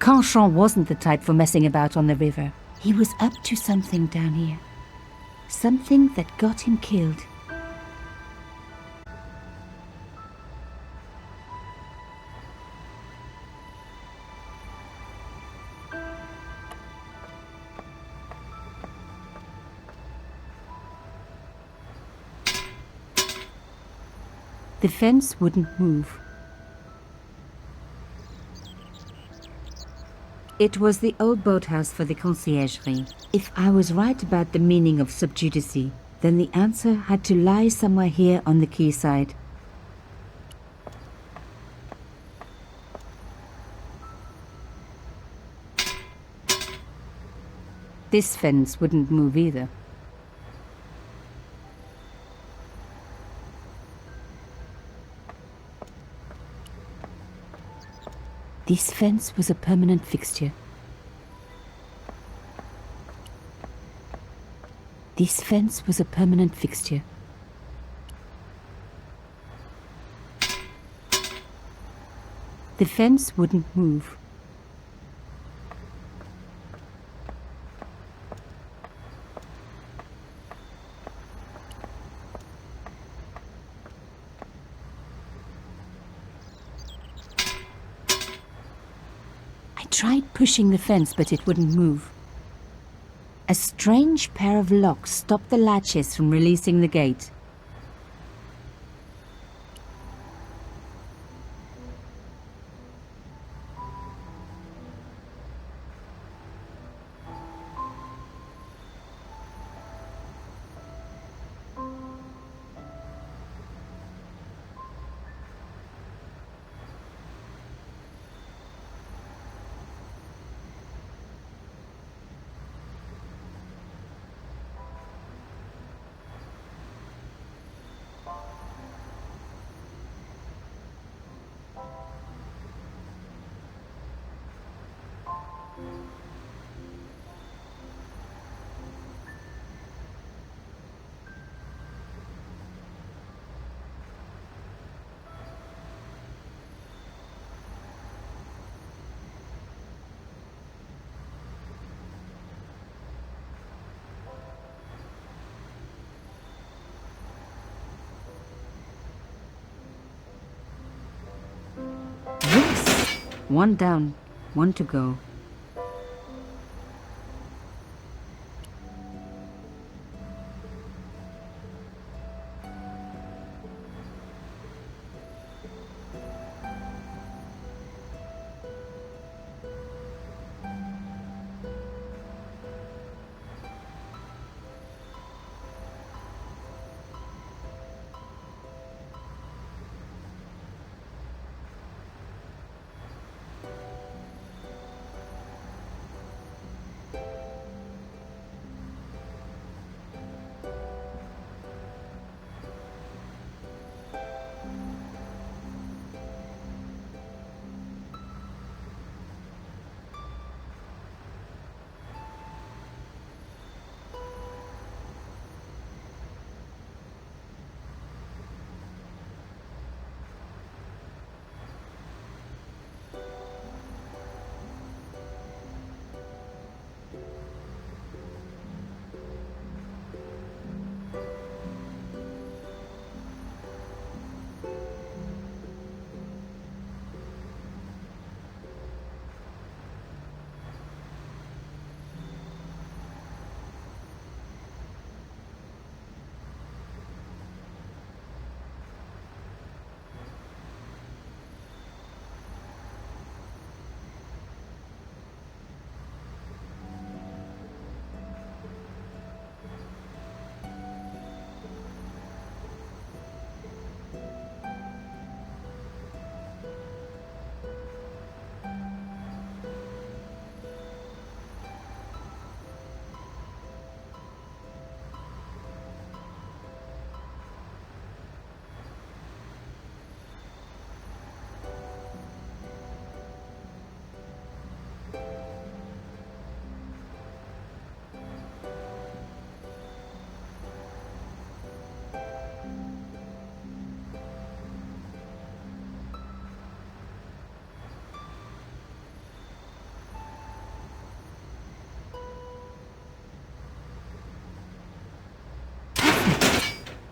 Canchon wasn't the type for messing about on the river. He was up to something down here. Something that got him killed. The fence wouldn't move. It was the old boathouse for the conciergerie. If I was right about the meaning of subjudice, then the answer had to lie somewhere here on the quayside. This fence wouldn't move either. This fence was a permanent fixture. This fence was a permanent fixture. The fence wouldn't move. I tried pushing the fence, but it wouldn't move. A strange pair of locks stopped the latches from releasing the gate. Yes! One down, one to go.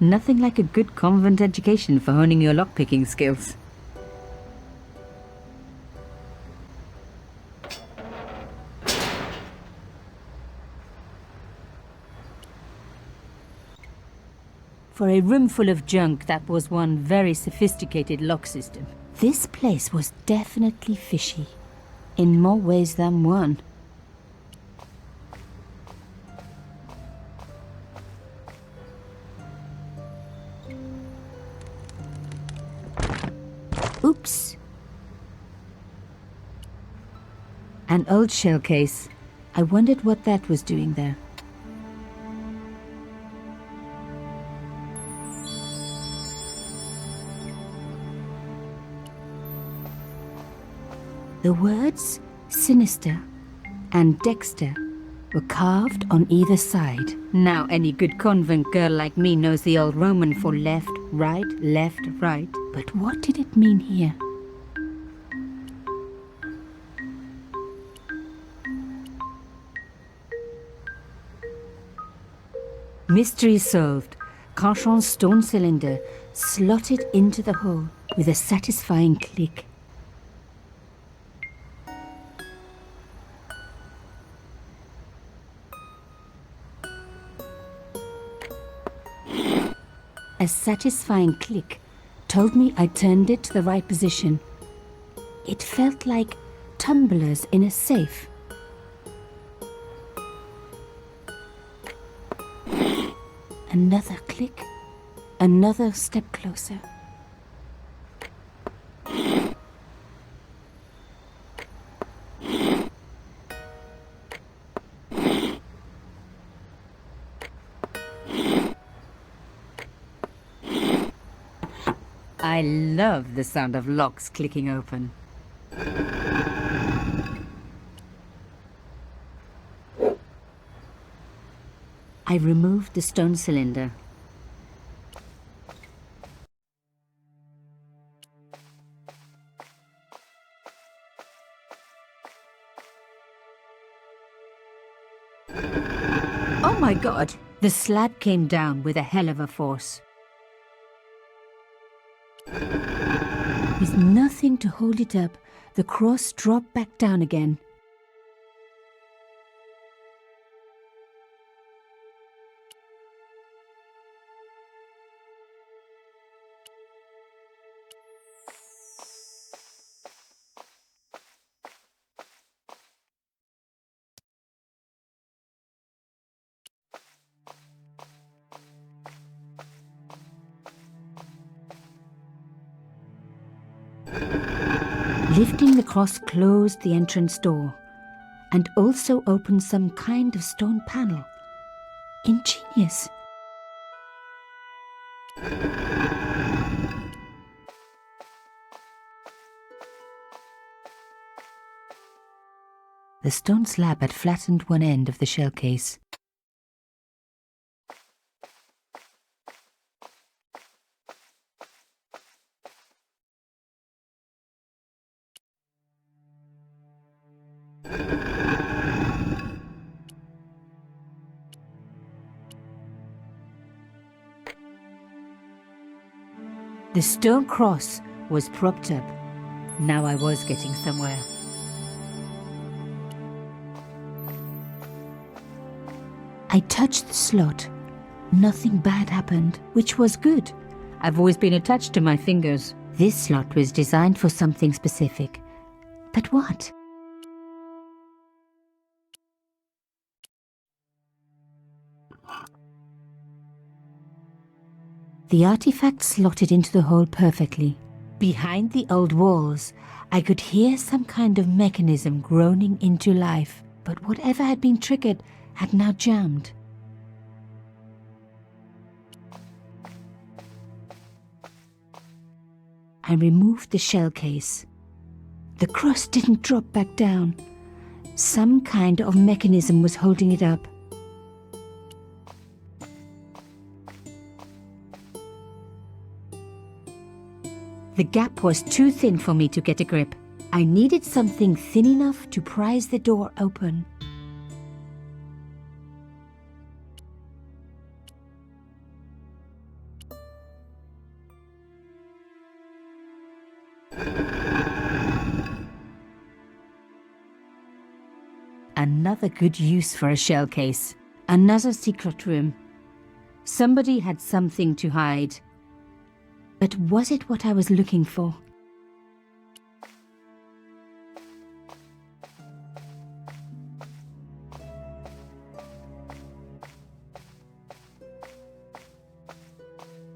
Nothing like a good convent education for honing your lockpicking skills. For a room full of junk, that was one very sophisticated lock system. This place was definitely fishy, in more ways than one. Oops. An old shell case. I wondered what that was doing there. The words sinister and Dexter were carved on either side. Now any good convent girl like me knows the old Roman for left, right, left, right. But what did it mean here? Mystery solved. Carchon's stone cylinder slotted into the hole with a satisfying click. A satisfying click told me I turned it to the right position. It felt like tumblers in a safe. Another click, another step closer. I love the sound of locks clicking open. I removed the stone cylinder. Oh my God! The slab came down with a hell of a force. With nothing to hold it up, the cross dropped back down again. Lifting the cross closed the entrance door and also opened some kind of stone panel. Ingenious. The stone slab had flattened one end of the shell case. The stone cross was propped up. Now I was getting somewhere. I touched the slot. Nothing bad happened, which was good. I've always been attached to my fingers. This slot was designed for something specific. But what? The artifact slotted into the hole perfectly. Behind the old walls, I could hear some kind of mechanism groaning into life, but whatever had been triggered had now jammed. I removed the shell case. The cross didn't drop back down. Some kind of mechanism was holding it up. The gap was too thin for me to get a grip. I needed something thin enough to prise the door open. Another good use for a shell case. Another secret room. Somebody had something to hide. But was it what I was looking for?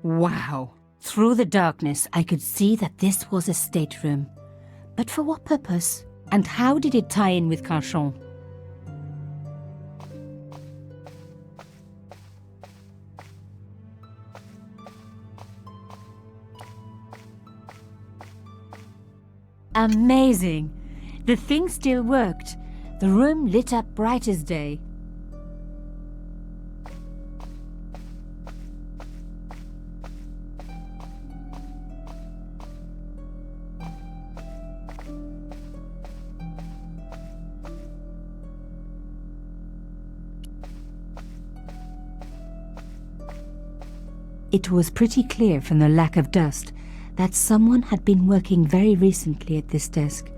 Wow! Through the darkness, I could see that this was a stateroom. But for what purpose? And how did it tie in with Carchon? Amazing! The thing still worked. The room lit up bright as day. It was pretty clear from the lack of dust that someone had been working very recently at this desk.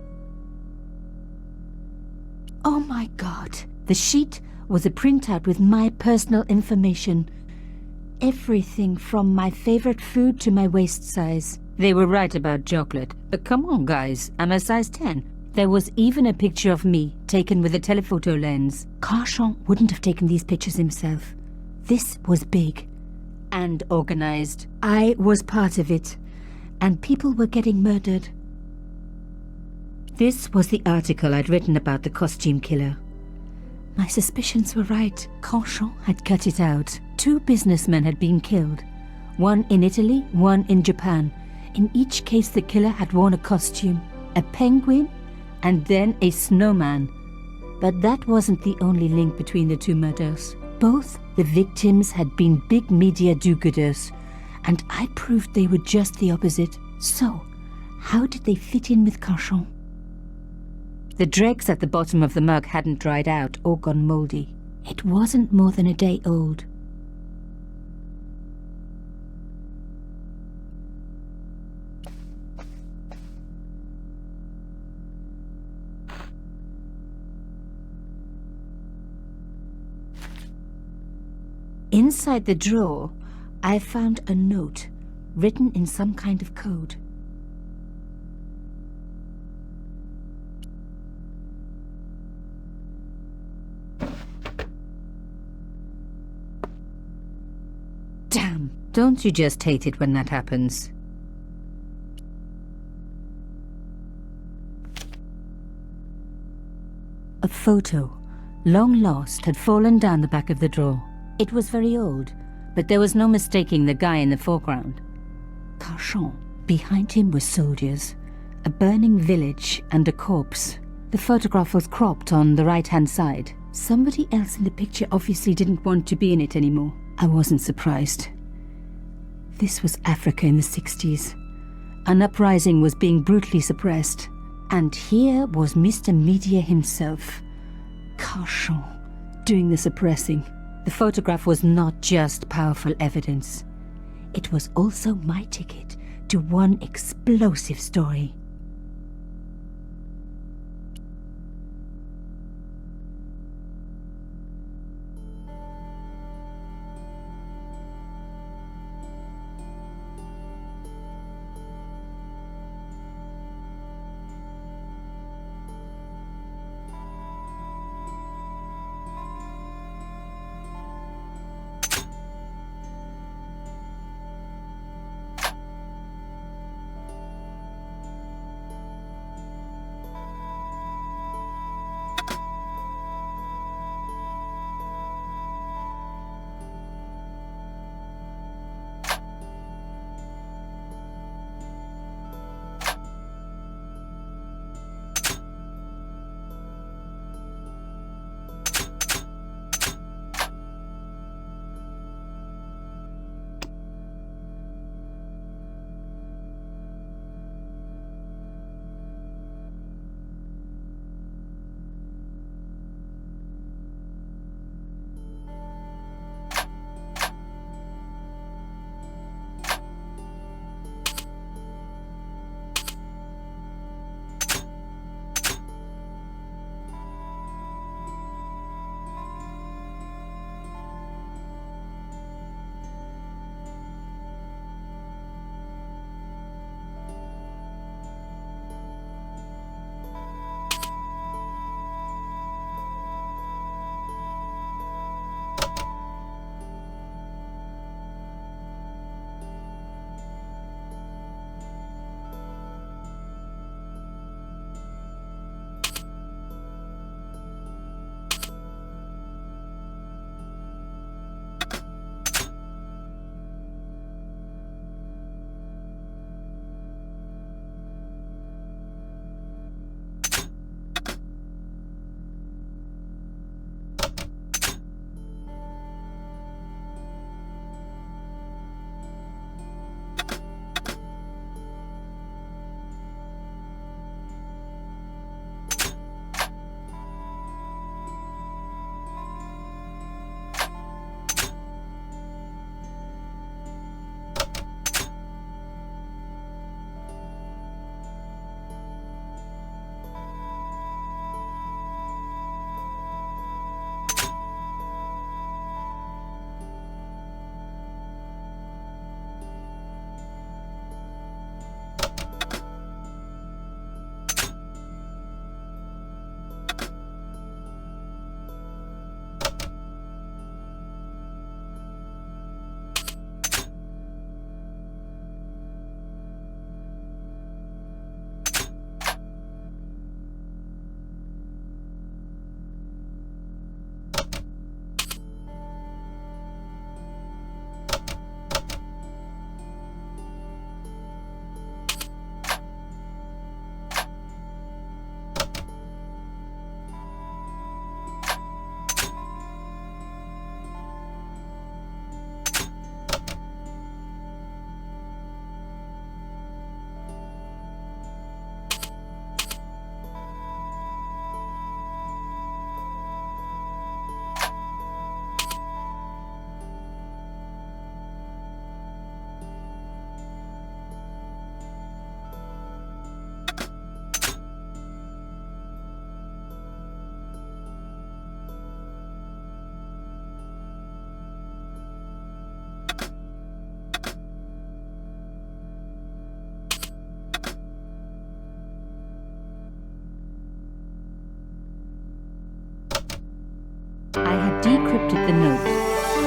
Oh my God! The sheet was a printout with my personal information. Everything from my favorite food to my waist size. They were right about chocolate, but come on guys, I'm a size 10. There was even a picture of me, taken with a telephoto lens. Carchon wouldn't have taken these pictures himself. This was big. And organized. I was part of it. And people were getting murdered. This was the article I'd written about the costume killer. My suspicions were right. Carchon had cut it out. 2 businessmen had been killed. One in Italy, one in Japan. In each case the killer had worn a costume. A penguin and then a snowman. But that wasn't the only link between the 2 murders. Both the victims had been big media do-gooders, and I proved they were just the opposite. So, how did they fit in with Carchon? The dregs at the bottom of the mug hadn't dried out or gone moldy. It wasn't more than a day old. Inside the drawer, I found a note written in some kind of code. Damn! Don't you just hate it when that happens? A photo, long lost, had fallen down the back of the drawer. It was very old, but there was no mistaking the guy in the foreground. Carchon. Behind him were soldiers, a burning village and a corpse. The photograph was cropped on the right-hand side. Somebody else in the picture obviously didn't want to be in it anymore. I wasn't surprised. This was Africa in the 60s. An uprising was being brutally suppressed. And here was Mr. Media himself, Carchon, doing the suppressing. The photograph was not just powerful evidence. It was also my ticket to one explosive story.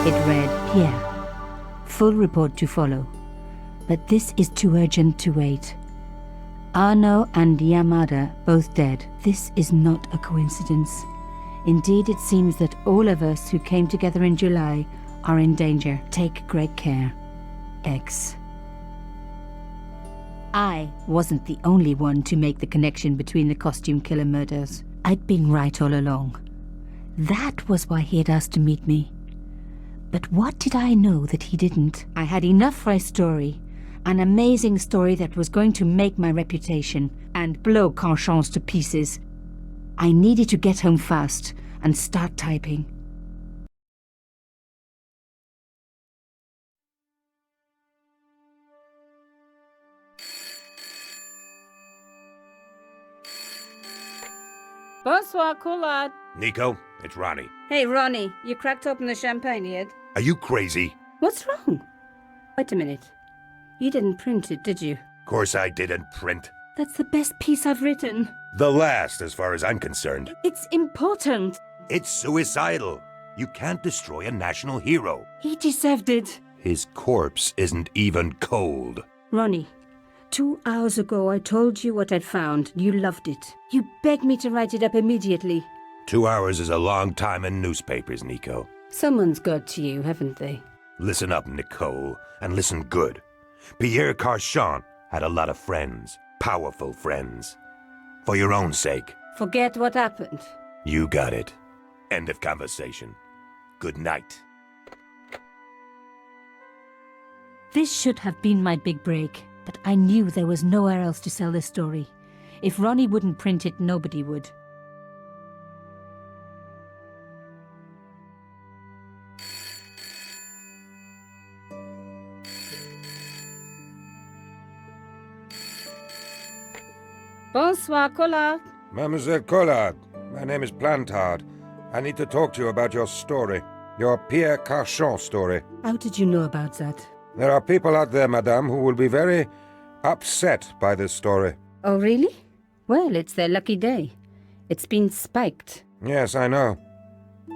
It read, Pierre, full report to follow. But this is too urgent to wait. Arno and Yamada both dead. This is not a coincidence. Indeed, it seems that all of us who came together in July are in danger. Take great care. X. I wasn't the only one to make the connection between the costume killer murders. I'd been right all along. That was why he had asked to meet me. But what did I know that he didn't? I had enough for a story. An amazing story that was going to make my reputation and blow Canchons to pieces. I needed to get home fast and start typing. Bonsoir, Collard. Nico, it's Ronnie. Hey, Ronnie, you cracked open the champagne yet? Are you crazy? What's wrong? Wait a minute. You didn't print it, did you? Course I didn't print. That's the best piece I've written. The last, as far as I'm concerned. It's important. It's suicidal. You can't destroy a national hero. He deserved it. His corpse isn't even cold. Ronnie, 2 hours ago I told you what I'd found. You loved it. You begged me to write it up immediately. 2 hours is a long time in newspapers, Nico. Someone's got to you, haven't they? Listen up, Nicole, and listen good. Pierre Carchon had a lot of friends. Powerful friends. For your own sake. Forget what happened. You got it. End of conversation. Good night. This should have been my big break, but I knew there was nowhere else to sell this story. If Ronnie wouldn't print it, nobody would. Bonsoir, Collard. Mademoiselle Collard, my name is Plantard. I need to talk to you about your story. Your Pierre Carchon story. How did you know about that? There are people out there, madame, who will be very upset by this story. Oh, really? Well, it's their lucky day. It's been spiked. Yes, I know.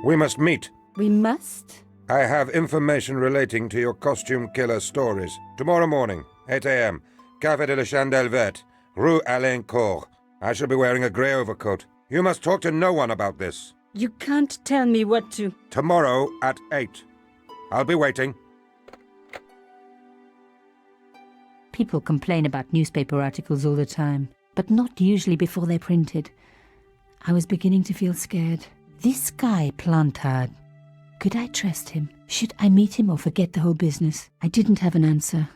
We must meet. We must? I have information relating to your costume killer stories. Tomorrow morning, 8 a.m., Café de la Chandelle Verte, Rue Alain Court. I shall be wearing a grey overcoat. You must talk to no one about this. You can't tell me what to... Tomorrow at 8. I'll be waiting. People complain about newspaper articles all the time, but not usually before they're printed. I was beginning to feel scared. This guy, Plantard, could I trust him? Should I meet him or forget the whole business? I didn't have an answer.